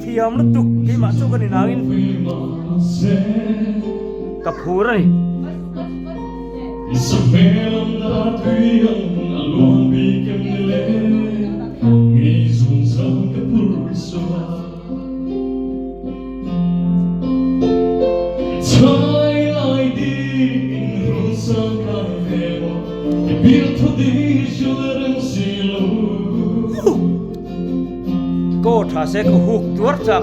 Thì ông nó tục cái mã số cái này nào in cặp hú rồi cô thả xe có hụt tuốt chặt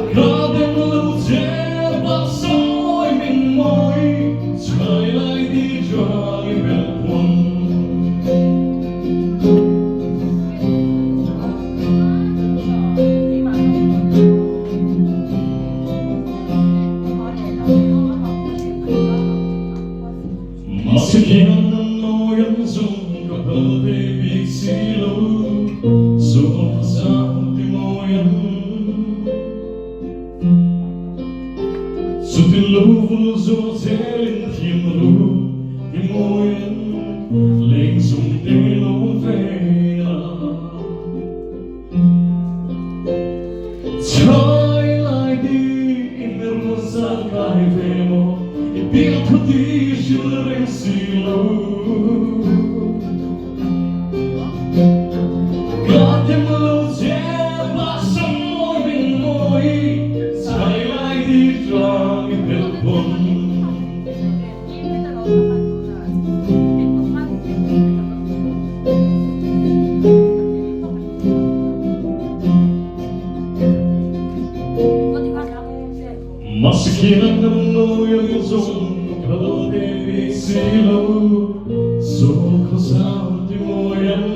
Maskinan ng noyang zong kalabig silaw so kasama di mo yan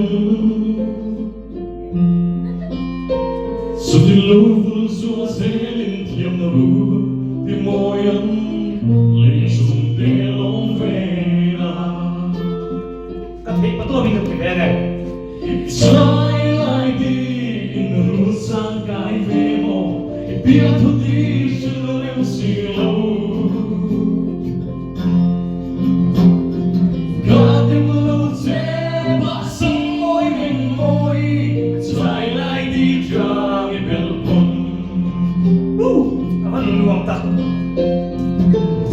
so di lubul so selin tiyam na ru di mo yan lesong delong vena Kasi patuloy ng pibere Try like it in the rusa kai vemo Ipia to di shilem silo Gadem lo te basam moy min moy Try like the drang in belpon Apa luang tak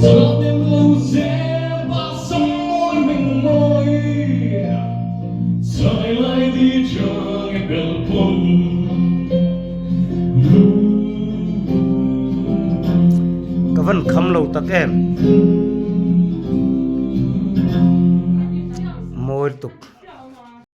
Gadem lo te basam moy min moy Try like the drang in belpon Các vẫn khăm lâu tắc em môi tục